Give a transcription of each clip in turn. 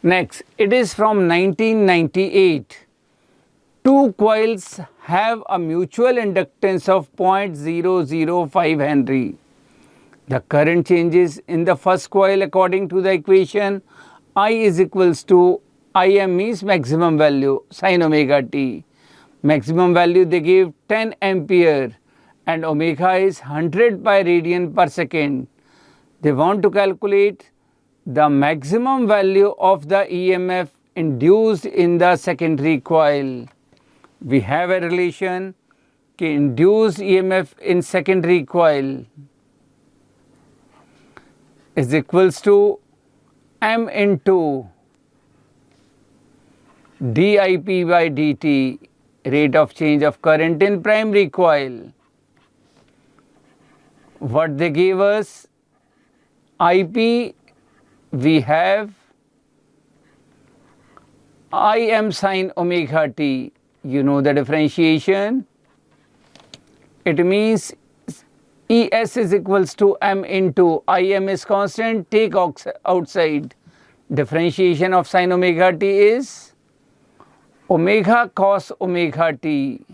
Next, it is from 1998. Two coils have a mutual inductance of 0.005 Henry. The current changes in the first coil according to the equation I is equals to Im means maximum value sin omega t. Maximum value they give 10 ampere and omega is 100 pi radian per second. They want to calculate the maximum value of the EMF induced in the secondary coil. We have a relation कि induced EMF in secondary coil is equals to M into dIP by dt, rate of change of current in primary coil. What they gave us, IP, we have Im sin omega t. You know the differentiation. It means Es is equals to M into Im is constant, take outside. Differentiation of sin omega t is omega cos omega t.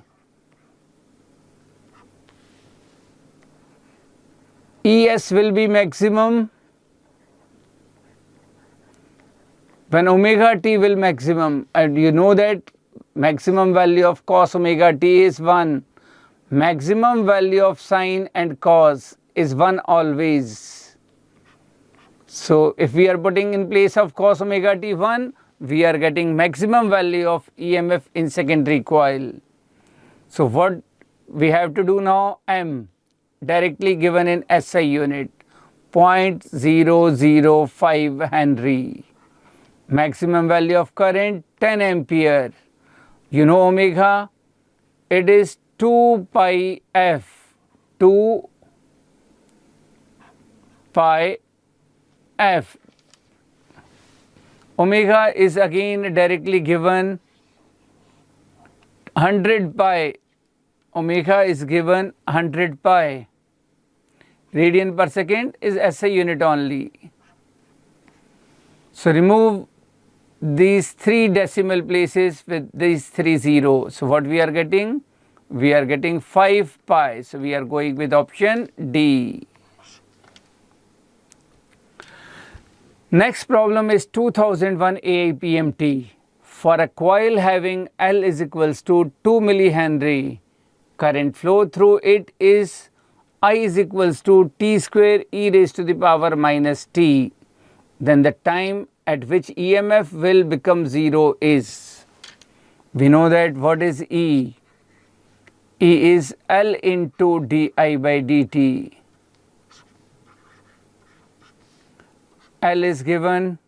Es will be maximum when omega t will maximum, and you know that maximum value of cos omega t is 1. Maximum value of sine and cos is 1 always. So if we are putting in place of cos omega t 1, we are getting maximum value of EMF in secondary coil. So what we have to do now, M directly given in SI unit, 0.005 Henry. Maximum value of current 10 ampere. You know omega, it is 2 pi f, 2 pi f. Omega is again directly given 100 pi. Omega is given 100 pi. Radian per second is SI unit only. So remove these 3 decimal places with these 3 zeros. So what we are getting? We are getting 5 pi. So we are going with option D. Next problem is 2001 AIPMT. For a coil having L is equals to 2 millihenry, current flow through it is I is equals to T square e raised to the power minus T. Then the time at which EMF will become 0 is, we know that what is E? E is L into di by dt. L is given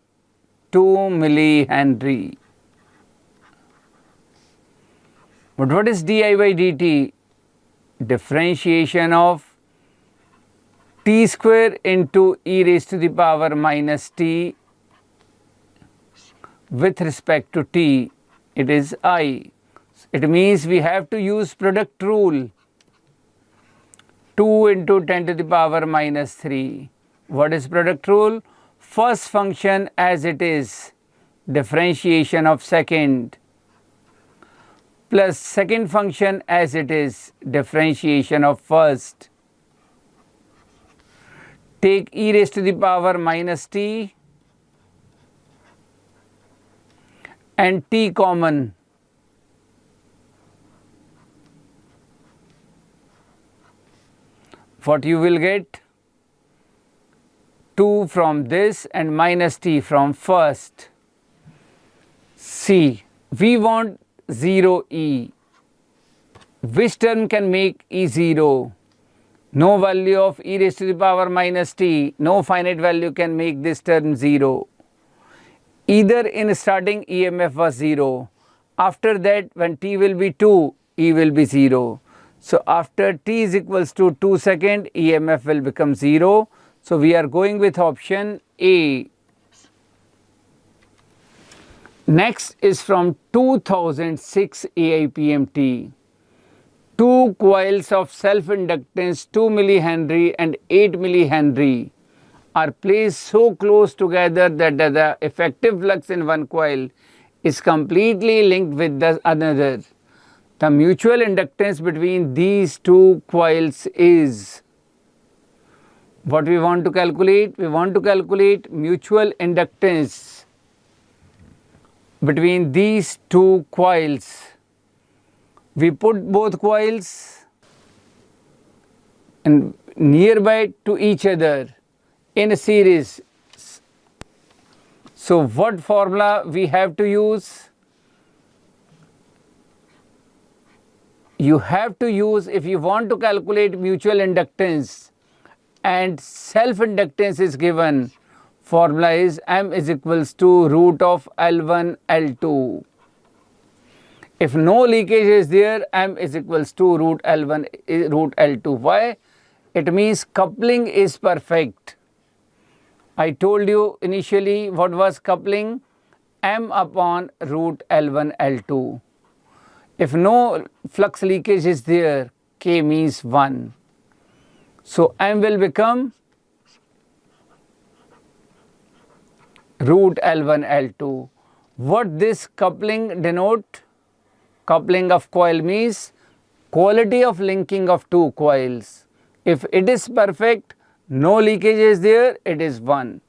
2 millihenry. But what is di by dt? Differentiation of t square into e raised to the power minus t with respect to t. It is I. It means we have to use product rule. 2 into 10 to the power minus 3. What is product rule? First function as it is, differentiation of second, plus second function as it is, differentiation of first. Take e raised to the power minus t and t common. What you will get? 2 from this and minus t from first. C. We want 0e. Which term can make e 0? No value of e raised to the power minus t, no finite value can make this term 0. Either in starting EMF was 0. After that, when t will be 2, e will be 0. So after t is equals to 2 second, EMF will become 0. So we are going with option A. Next is from 2006 AIPMT. Two coils of self-inductance 2 millihenry and 8 millihenry are placed so close together that the effective flux in one coil is completely linked with the another. The mutual inductance between these two coils is what we want to calculate. We want to calculate mutual inductance between these two coils. We put both coils nearby to each other in a series. So what formula we have to use? You have to use, if you want to calculate mutual inductance and self inductance is given, formula is M is equals to root of L1 L2. If no leakage is there, M is equals to root L1 root L2. Why? It means coupling is perfect. I told you initially what was coupling? M upon root L1 L2. If no flux leakage is there, K means 1. So M will become root L1 L2. What this coupling denote? Coupling of coil means quality of linking of two coils. If it is perfect, no leakage is there, it is 1.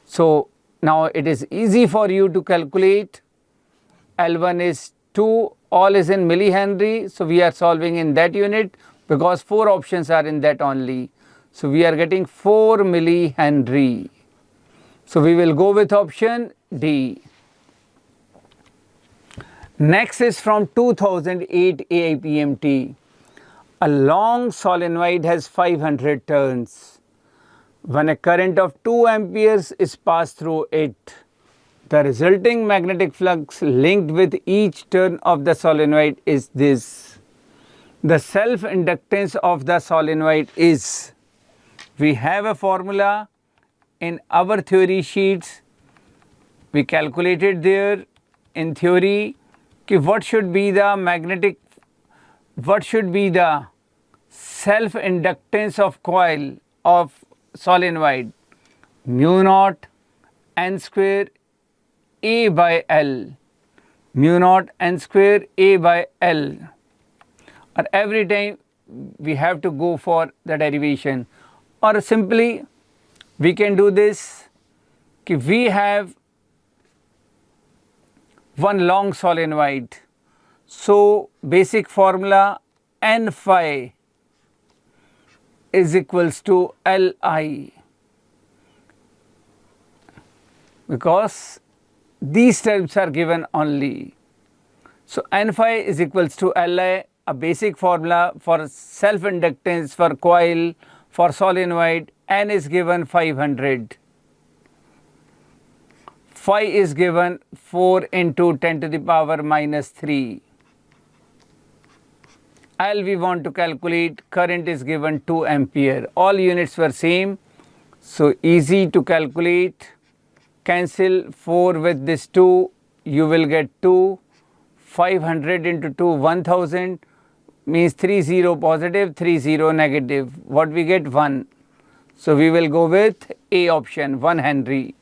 So now it is easy for you to calculate. L1 is 2, all is in millihenry. So we are solving in that unit because 4 options are in that only. So we are getting 4 millihenry. So we will go with option D. Next is from 2008 AIPMT. A long solenoid has 500 turns. When a current of 2 amperes is passed through it, the resulting magnetic flux linked with each turn of the solenoid is this. The self-inductance of the solenoid is, we have a formula in our theory sheets, we calculated there in theory what should be the self-inductance of coil of solenoid, mu naught n square A by L, mu naught n square A by L. Or every time we have to go for the derivation, or simply we can do this, we have one long solenoid. So basic formula N phi is equals to Li, because these terms are given only. So N phi is equals to Li, a basic formula for self-inductance for coil for solenoid. N is given 500. Phi is given 4 into 10 to the power minus 3. L we want to calculate, current is given 2 ampere. All units were same, so easy to calculate. Cancel 4 with this 2, you will get 2. 500 into 2, 1000 means 30 positive, 30 negative. What we get? 1. So we will go with A option, 1 Henry.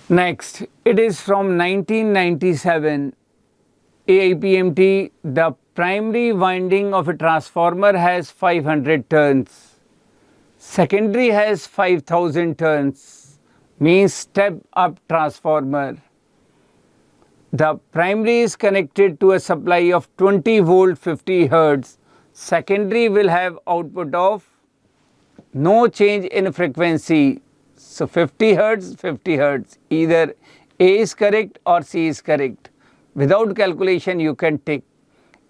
Next, it is from 1997 AIPMT. The primary winding of a transformer has 500 turns. Secondary has 5000 turns, means step up transformer. The primary is connected to a supply of 20 volt 50 hertz. Secondary will have output of no change in frequency. So 50 hertz, either A is correct or C is correct. Without calculation you can take.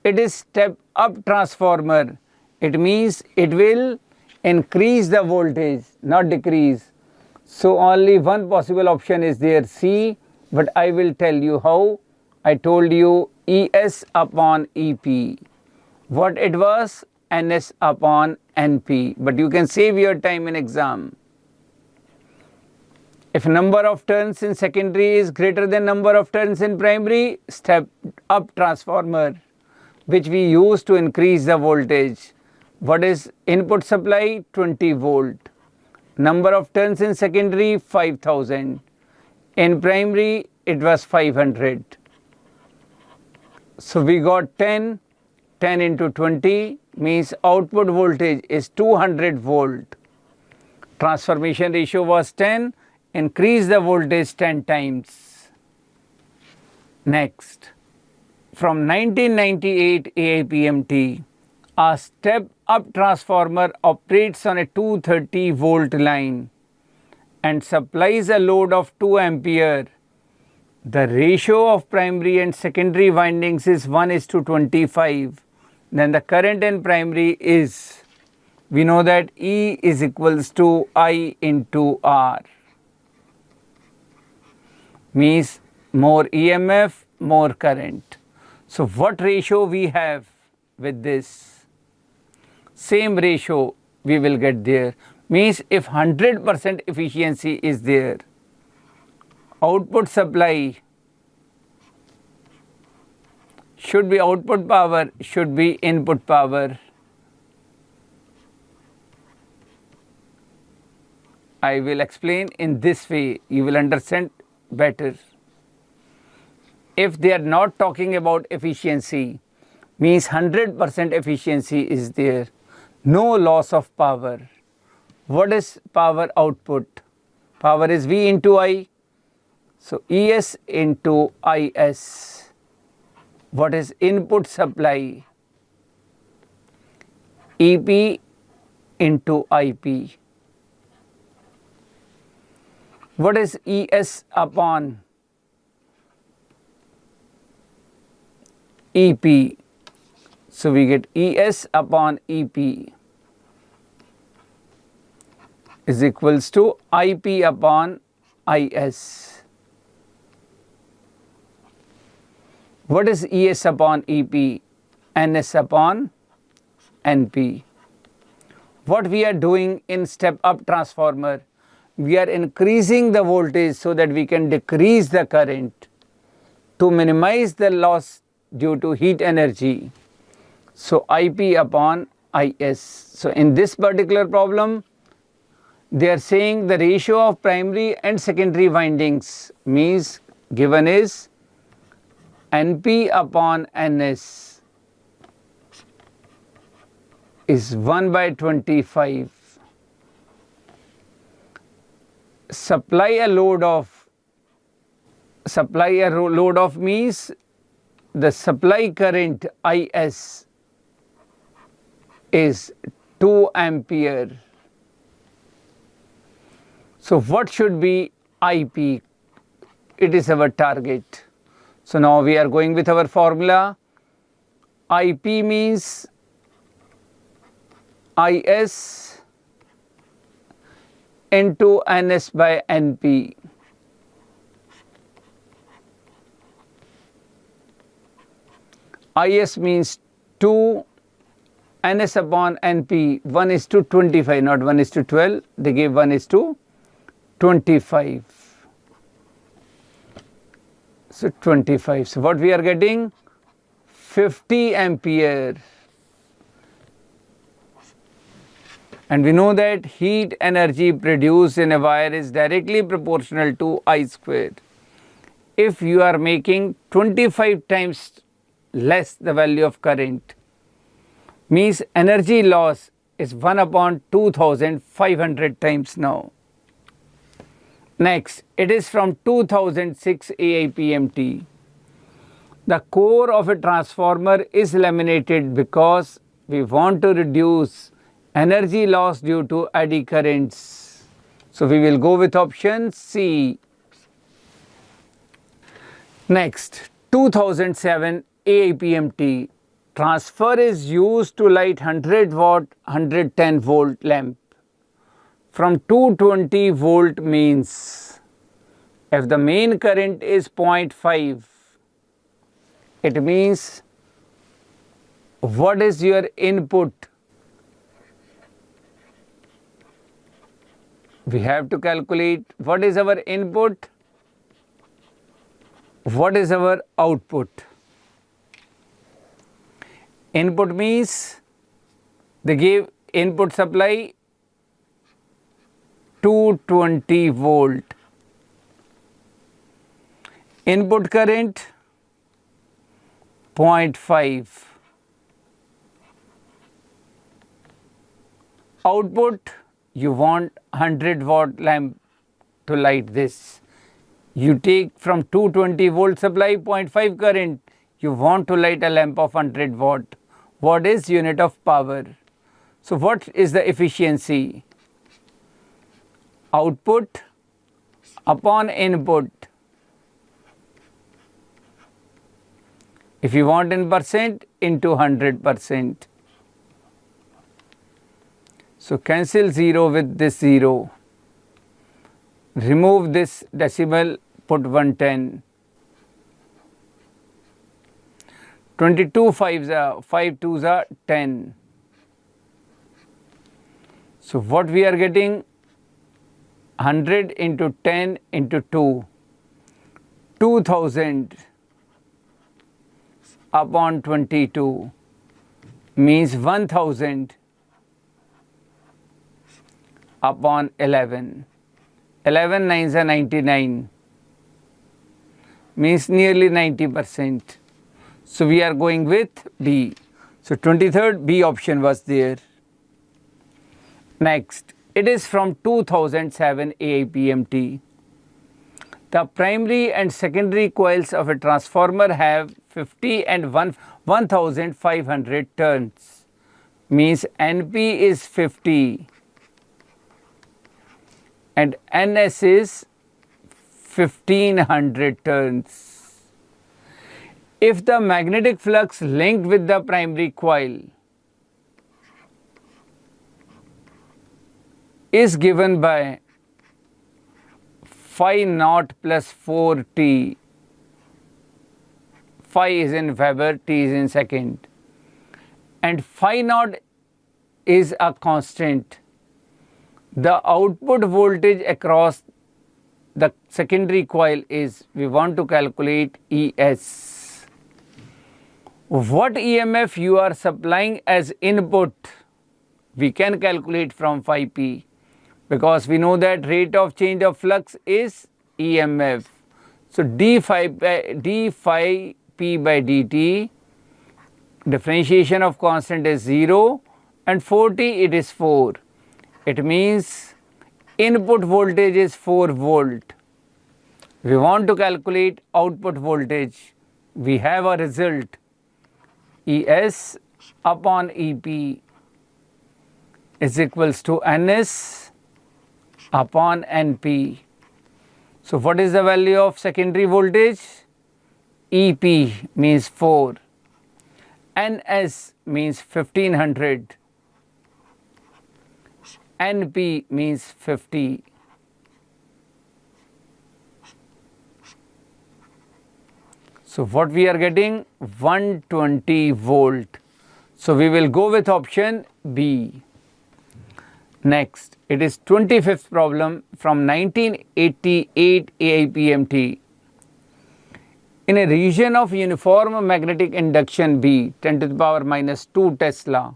It is step up transformer. It means it will increase the voltage, not decrease. So only one possible option is there, C, but I will tell you how. I told you ES upon EP. What it was? NS upon NP. But you can save your time in exam. If number of turns in secondary is greater than number of turns in primary, step up transformer, which we use to increase the voltage. What is input supply? 20 volt. Number of turns in secondary 5000. In primary it was 500. So we got 10. 10 into 20 means output voltage is 200 volt. Transformation ratio was 10. Increase the voltage 10 times. Next, from 1998 AIPMT, a step-up transformer operates on a 230 volt line and supplies a load of 2 ampere. The ratio of primary and secondary windings is 1:25. Then the current in primary is, we know that E is equals to I into R. Means more EMF, more current. So what ratio we have with this? Same ratio we will get there. Means if 100% efficiency is there, output supply should be output power, should be input power. I will explain in this way, you will understand better. If they are not talking about efficiency, means 100% efficiency is there, no loss of power. What is power output? Power is V into I. So ES into IS. What is input supply? EP into IP. What is ES upon EP? So we get ES upon EP is equals to IP upon IS. What is ES upon EP? NS upon NP. What we are doing in step-up transformer, we are increasing the voltage so that we can decrease the current to minimize the loss due to heat energy. So IP upon IS. So in this particular problem, they are saying the ratio of primary and secondary windings, means given is NP upon NS is 1/25. Supply a load of means the supply current IS is 2 ampere. So what should be IP? It is our target. So now we are going with our formula. IP means IS into NS by NP. IS means 2, NS upon NP 1:25, not 1:12. They gave 1:25. So 25. So what we are getting? 50 ampere. And we know that heat energy produced in a wire is directly proportional to I squared. If you are making 25 times less the value of current, means energy loss is 1/2500 times now. Next, it is from 2006 AIPMT. The core of a transformer is laminated because we want to reduce energy loss due to eddy currents. So we will go with option C. Next, 2007 AIPMT. Transfer is used to light 100 watt 110 volt lamp. From 220 volt means if the main current is 0.5, it means what is your input? We have to calculate what is our input, what is our output. Input means they give input supply 220 volt. Input current 0.5. Output, you want 100 watt lamp to light this. You take from 220 volt supply 0.5 current, you want to light a lamp of 100 watt. What is unit of power? So what is the efficiency? Output upon input. If you want in percent, into 100%. So cancel 0 with this 0. Remove this decimal, put 110. 22 5s are 5 2s are 10. So what we are getting? 100 into 10 into 2. 2000 upon 22 means 1000 upon 11. 11 9s are 99 means nearly 90%. So we are going with B. So 23rd B option was there. Next, it is from 2007 AIPMT. The primary and secondary coils of a transformer have 50 and 1500 turns. Means NP is 50 and NS is 1500 turns. If the magnetic flux linked with the primary coil is given by phi naught plus 4t, phi is in Weber, t is in second, and phi naught is a constant, the output voltage across the secondary coil is, we want to calculate ES. What EMF you are supplying as input, we can calculate from phi p, because we know that rate of change of flux is EMF. So d phi p by dt, differentiation of constant is 0 and 4t it is 4. It means input voltage is 4 volt. We want to calculate output voltage. We have a result ES upon EP is equals to NS upon NP. So what is the value of secondary voltage? EP means 4. NS means 1500. NP means 50. So what we are getting? 120 volt. So we will go with option B. Next, it is 25th problem from 1988 AIPMT. In a region of uniform magnetic induction B, 10 to the power minus 2 Tesla,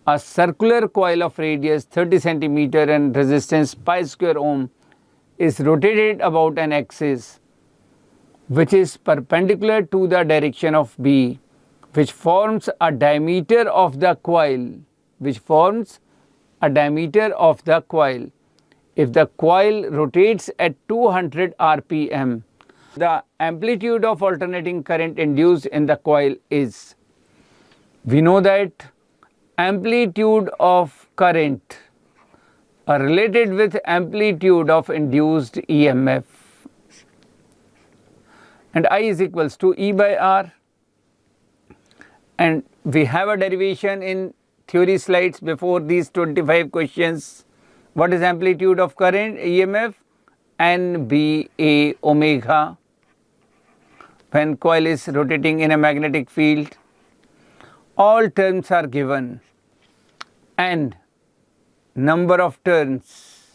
a circular coil of radius 30 centimeter and resistance pi square ohm is rotated about an axis which is perpendicular to the direction of B, which forms a diameter of the coil, If the coil rotates at 200 rpm, the amplitude of alternating current induced in the coil is, we know that amplitude of current are related with amplitude of induced EMF, and I is equals to E by R, and we have a derivation in theory slides before these 25 questions. What is amplitude of current EMF? NBA omega, when coil is rotating in a magnetic field. All terms are given and number of turns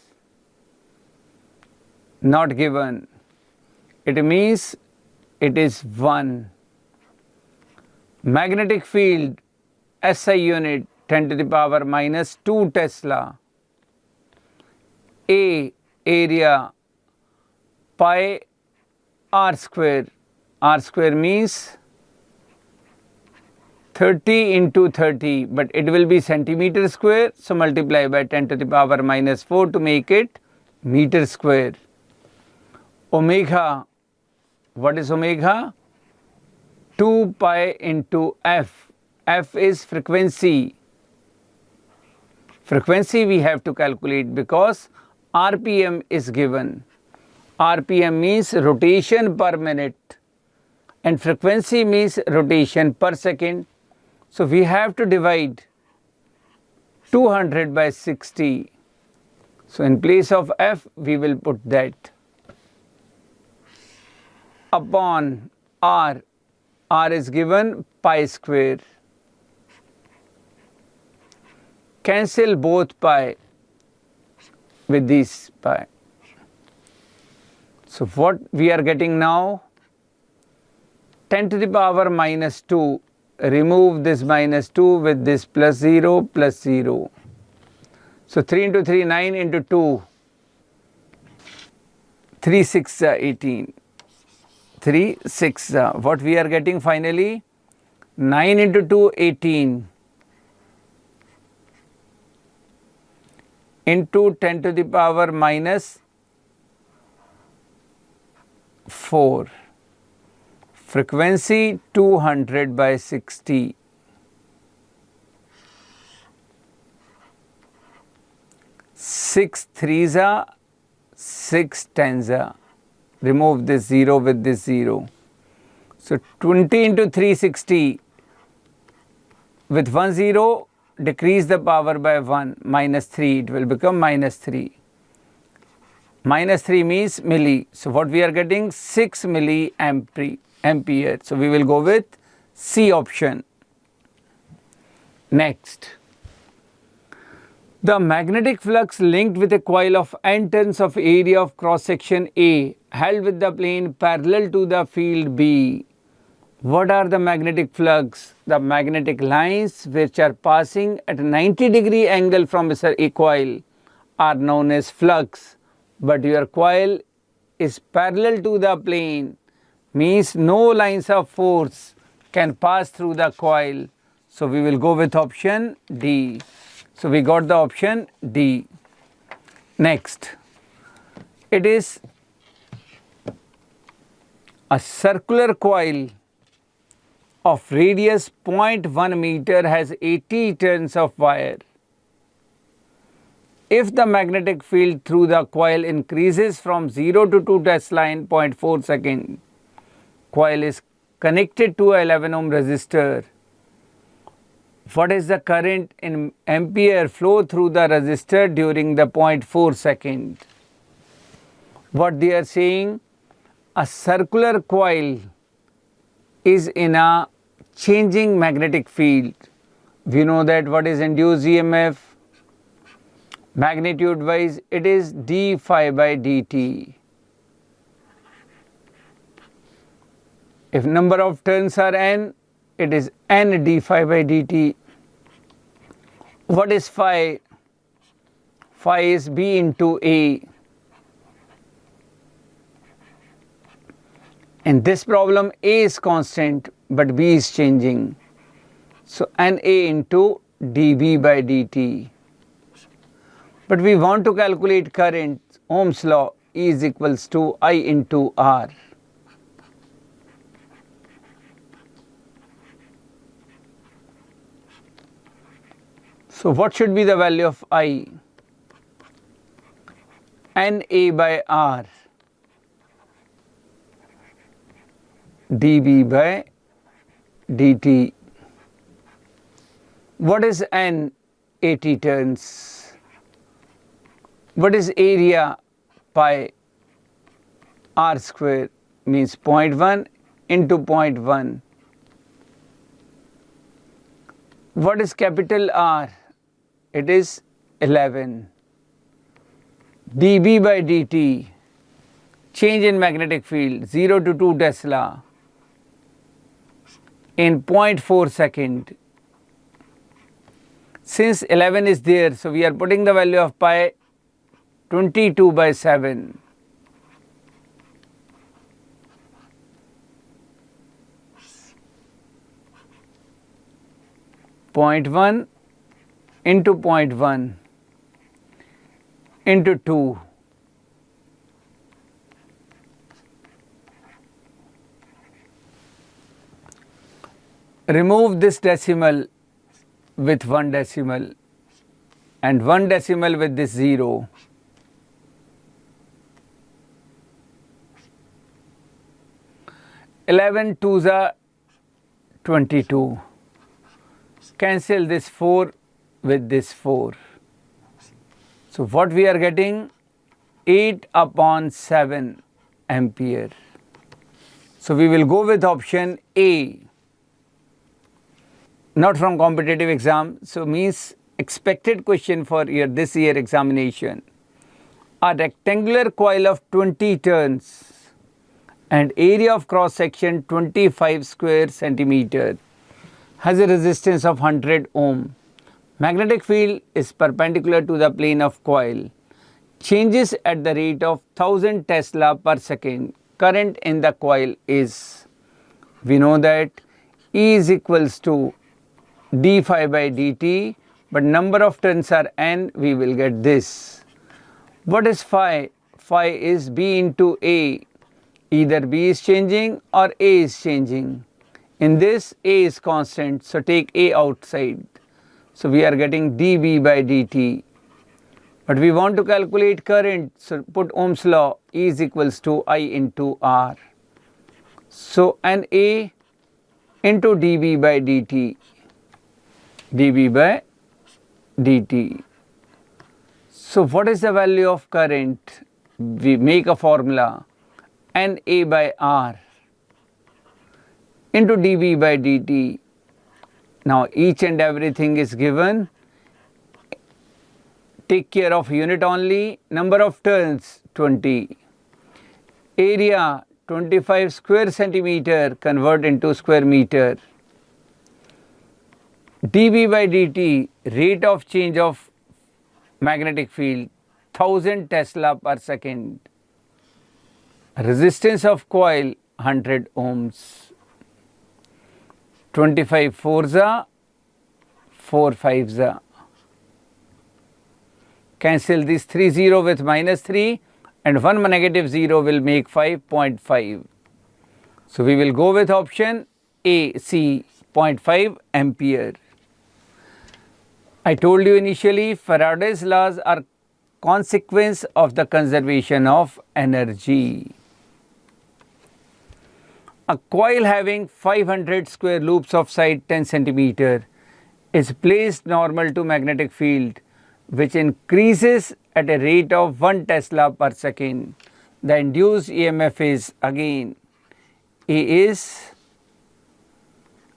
not given. It means it is 1. Magnetic field SI unit 10 to the power minus 2 Tesla. A area pi r square. R square means 30 into 30, but it will be centimeter square, so multiply by 10 to the power minus 4 to make it meter square. Omega, what is omega? 2 pi into f. F is frequency. Frequency we have to calculate because RPM is given. RPM means rotation per minute and frequency means rotation per second. So we have to divide 200 by 60. So in place of F we will put that upon R. R is given pi square. Cancel both pi with this pi. So what we are getting now? 10 to the power minus 2. Remove this minus 2 with this plus 0 plus 0. So 3 into 3, 9 into 2. 3 6 18. 3 6. What we are getting finally? 9 into 2, 18. Into 10 to the power minus 4. Frequency 200 by 60. 6 3s are 6 10s are. Remove this 0 with this 0. So 20 into 360. With 1 0, decrease the power by 1, minus 3. It will become minus 3. Minus 3 means milli. So what we are getting? 6 milliampere. So we will go with C option. Next. The magnetic flux linked with a coil of n turns of area of cross section A held with the plane parallel to the field B. What are the magnetic flux? The magnetic lines which are passing at a 90-degree angle from a coil are known as flux. But your coil is parallel to the plane, means no lines of force can pass through the coil. So we will go with option D. So we got the option D. Next, it is a circular coil of radius 0.1 meter has 80 turns of wire. If the magnetic field through the coil increases from 0 to 2 Tesla in 0.4 seconds, coil is connected to a 11 ohm resistor. What is the current in ampere flow through the resistor during the 0.4 second? What they are saying, a circular coil is in a changing magnetic field. We know that what is induced EMF? Magnitude wise, it is d phi by dt. If number of turns are n, it is n d phi by dt. What is phi? Phi is B into A. In this problem, A is constant, but B is changing. So NA into dB by dt. But we want to calculate current. Ohm's law, E is equals to I into R. So what should be the value of I? NA by R dB by dt. What is N? 80 turns. What is area? Pi R square means 0.1 into 0.1. What is capital R? It is 11. dB by dt, change in magnetic field 0 to 2 Tesla in 0.4 second. Since 11 is there, so we are putting the value of pi 22/7. 0.1 into 0.1 into 2. Remove this decimal with 1 decimal and 1 decimal with this 0. Eleven twos are 22. Cancel this 4 with this 4. So what we are getting? 8/7 ampere. So we will go with option A. Not from competitive exam, so means expected question for this year examination. A rectangular coil of 20 turns and area of cross section 25 square centimeter has a resistance of 100 ohm. Magnetic field is perpendicular to the plane of coil. Changes at the rate of 1000 Tesla per second. Current in the coil is, we know that E is equals to d phi by dt, but number of turns are n, we will get this. What is phi? Phi is B into A. Either B is changing or A is changing. In this, A is constant, so take A outside. So we are getting dB by dt. But we want to calculate current, so put Ohm's law, E is equals to I into R. So NA into dB by dt. dB by dt. So what is the value of current? We make a formula, NA by R into dB by dt. Now each and everything is given. Take care of unit only. Number of turns 20. Area 25 square centimeter, convert into square meter. dB by dt, rate of change of magnetic field 1000 Tesla per second. Resistance of coil 100 ohms. 25 fours are 4 fives are. Cancel this 3 0 with minus 3 and 1 negative 0 will make 5.5. So we will go with option A, C, 0.5 ampere. I told you initially Faraday's laws are consequence of the conservation of energy. A coil having 500 square loops of side 10 centimeter is placed normal to magnetic field, which increases at a rate of 1 Tesla per second. The induced EMF is, again, A is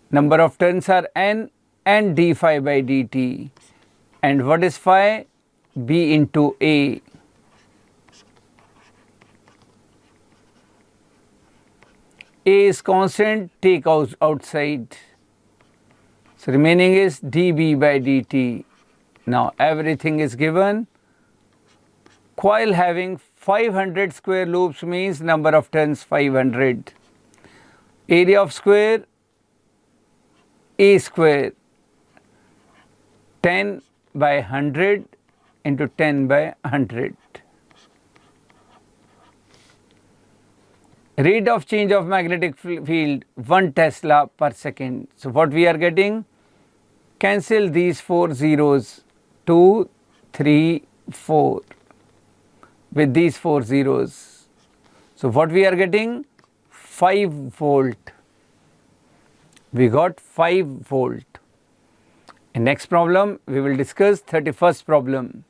number of turns are N and d phi by dt. And what is phi? B into A. A is constant, take out outside. So remaining is dB by dt. Now everything is given. Coil having 500 square loops means number of turns 500. Area of square A square 10 by 100 into 10 by 100. Rate of change of magnetic field 1 Tesla per second. So what we are getting? Cancel these 4 zeros. 2, 3, 4 with these 4 zeros. So what we are getting? 5 volt. We got 5 volt. In next problem we will discuss 31st problem.